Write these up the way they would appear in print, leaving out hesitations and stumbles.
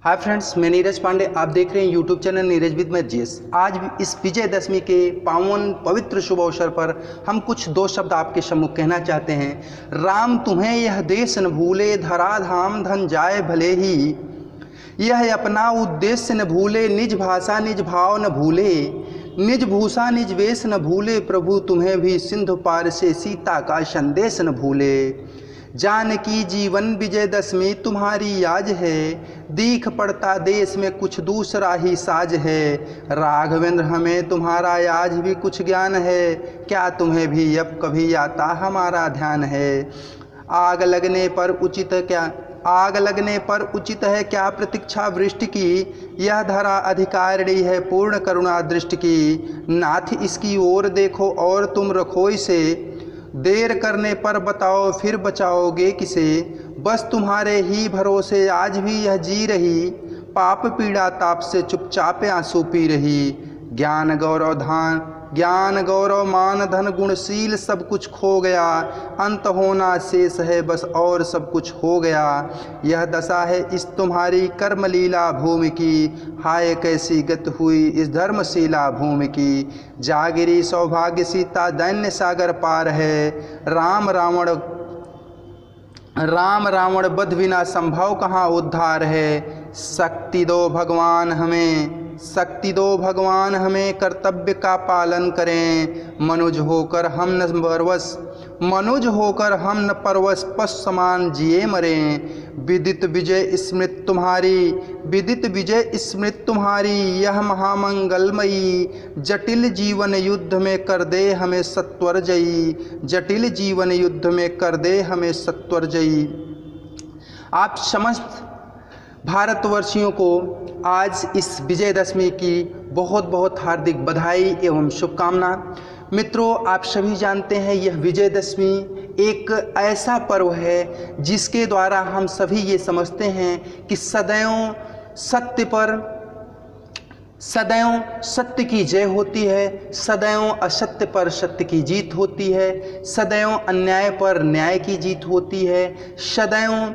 Hi friends, मैं नीरज पांडे। आप देख रहे हैं YouTube channel Neeraj with math GS. आज इस विजयदशमी के पावन पवित्र शुभ अवसर पर हम कुछ दो शब्द आपके सम्मुख कहना चाहते हैं। राम तुम्हें यह देश न भूले, धराधाम धन जाए भले ही। यह अपना उद्देश्य न भूले, निज भाषा निज भाव न भूले। निज भूषा निज वेश न भूले, प्रभु तुम्हें भी सिंधु पार से सीता का संदेश न भूले। जानकी जीवन विजयदशमी तुम्हारी आज है, दीख पड़ता देश में कुछ दूसरा ही साज है। राघवेंद्र हमें तुम्हारा आज भी कुछ ज्ञान है, क्या तुम्हें भी अब कभी आता हमारा ध्यान है। आग लगने पर उचित है क्या प्रतीक्षा वृष्टि की। यह धरा अधिकारिणी है पूर्ण करुणा दृष्टि की। नाथ इसकी ओर देखो और तुम रखो इसे, देर करने पर बताओ फिर बचाओगे किसे। बस तुम्हारे ही भरोसे आज भी यह जी रही, पाप पीड़ा ताप से चुपचाप आंसू पी रही। ज्ञान गौरव मान धन गुणशील सब कुछ खो गया, अंत होना शेष है बस और सब कुछ हो गया। यह दशा है इस तुम्हारी कर्मलीला भूमि की, हाय कैसी गत हुई इस धर्मशीला भूमि की। जागिरी सौभाग्य सीता दैन्य सागर पार है, राम रावण वध बिना संभव कहाँ उद्धार है। शक्ति दो भगवान हमें कर्तव्य का पालन करें। मनुज होकर हम न परवश पशु समान जिए मरें। विदित विजय स्मृत तुम्हारी यह महामंगलमयी। जटिल जीवन युद्ध में कर दे हमें सत्वर जयी। आप समस्त भारतवर्षियों को आज इस विजयदशमी की बहुत बहुत हार्दिक बधाई एवं शुभकामना। मित्रों, आप सभी जानते हैं यह विजयदशमी एक ऐसा पर्व है जिसके द्वारा हम सभी ये समझते हैं कि सदैव सत्य की जय होती है, सदैव असत्य पर सत्य की जीत होती है, सदैव अन्याय पर न्याय की जीत होती है, सदैव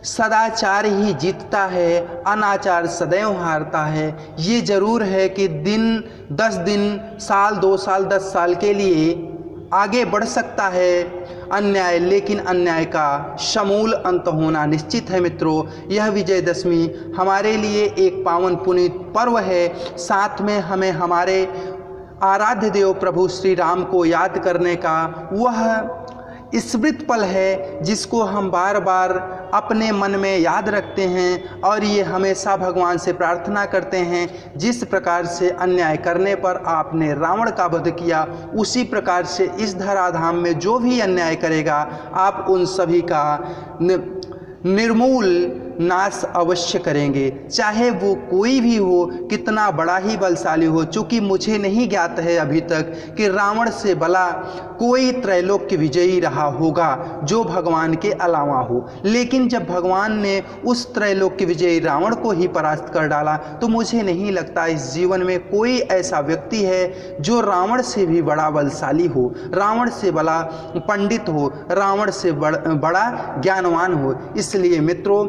सदाचार ही जीतता है, अनाचार सदैव हारता है। ये जरूर है कि दिन 10 दिन, साल 2 साल 10 साल के लिए आगे बढ़ सकता है अन्याय, लेकिन अन्याय का समूल अंत होना निश्चित है। मित्रों, यह विजयदशमी हमारे लिए एक पावन पुनीत पर्व है। साथ में हमें हमारे आराध्य देव प्रभु श्री राम को याद करने का वह स्मृत पल है जिसको हम बार बार अपने मन में याद रखते हैं और ये हमेशा भगवान से प्रार्थना करते हैं, जिस प्रकार से अन्याय करने पर आपने रावण का वध किया, उसी प्रकार से इस धराधाम में जो भी अन्याय करेगा आप उन सभी का निर्मूल नाश अवश्य करेंगे, चाहे वो कोई भी हो, कितना बड़ा ही बलशाली हो। चूँकि मुझे नहीं ज्ञात है अभी तक कि रावण से भला कोई त्रैलोक्य विजयी रहा होगा जो भगवान के अलावा हो, लेकिन जब भगवान ने उस त्रैलोक्य विजयी रावण को ही परास्त कर डाला तो मुझे नहीं लगता इस जीवन में कोई ऐसा व्यक्ति है जो रावण से भी बड़ा बलशाली हो, रावण से बड़ा पंडित हो, रावण से बड़ा ज्ञानवान हो। इसलिए मित्रों,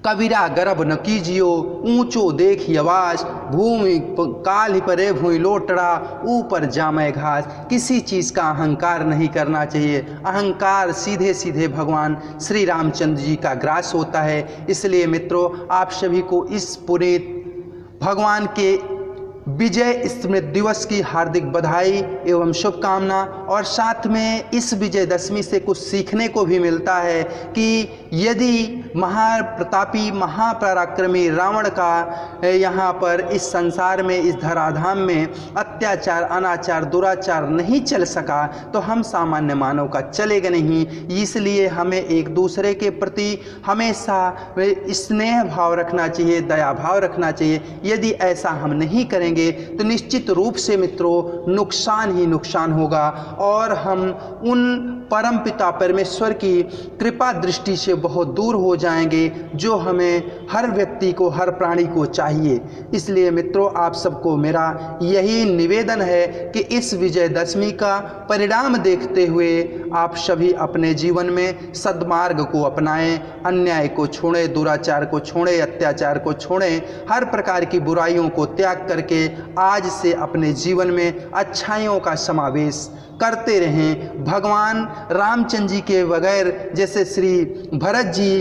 कबीरा गर्भ न कीजियो, ऊंचो देखी आवाज, भूमि काल ही परे भूमि लोटड़ा, ऊपर जामे घास। किसी चीज़ का अहंकार नहीं करना चाहिए। अहंकार सीधे सीधे भगवान श्री रामचंद्र जी का ग्रास होता है। इसलिए मित्रों, आप सभी को इस पुनीत भगवान के विजय स्मृति दिवस की हार्दिक बधाई एवं शुभकामना। और साथ में इस विजयदशमी से कुछ सीखने को भी मिलता है कि यदि महाप्रतापी महापराक्रमी रावण का यहाँ पर इस संसार में, इस धराधाम में अत्याचार अनाचार दुराचार नहीं चल सका तो हम सामान्य मानव का चलेगा नहीं। इसलिए हमें एक दूसरे के प्रति हमेशा स्नेह भाव रखना चाहिए, दया भाव रखना चाहिए। यदि ऐसा हम नहीं करेंगे रहेंगे तो निश्चित रूप से मित्रों नुकसान ही नुकसान होगा और हम उन परमपिता परमेश्वर की कृपा दृष्टि से बहुत दूर हो जाएंगे जो हमें हर व्यक्ति को, हर प्राणी को चाहिए। इसलिए मित्रों आप सबको मेरा यही निवेदन है कि इस विजयदशमी का परिणाम देखते हुए आप सभी अपने जीवन में सद्मार्ग को अपनाएं, अन्याय को छोड़ें, दुराचार को छोड़ें, अत्याचार को छोड़ें, हर प्रकार की बुराइयों को त्याग करके आज से अपने जीवन में अच्छाइयों का समावेश करते रहें। भगवान रामचंद्र जी के बगैर जैसे श्री भरत जी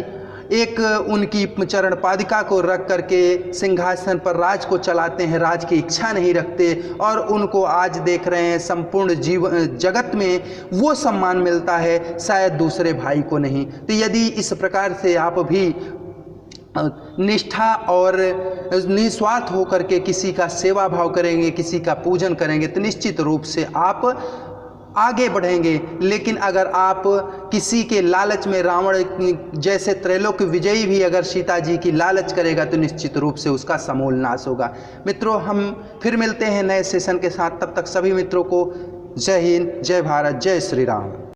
एक उनकी चरण पादिका को रख करके सिंहासन पर राज को चलाते हैं, राज की इच्छा नहीं रखते और उनको आज देख रहे हैं संपूर्ण जगत में वो सम्मान मिलता है, शायद दूसरे भाई को नहीं। तो यदि इस प्रकार से आप भी निष्ठा और निस्वार्थ होकर के किसी का सेवा भाव करेंगे, किसी का पूजन करेंगे तो निश्चित रूप से आप आगे बढ़ेंगे। लेकिन अगर आप किसी के लालच में, रावण जैसे त्रैलोक विजयी भी अगर सीता जी की लालच करेगा तो निश्चित रूप से उसका समूल नाश होगा। मित्रों हम फिर मिलते हैं नए सेशन के साथ, तब तक सभी मित्रों को जय हिंद, जय भारत, जय श्री राम।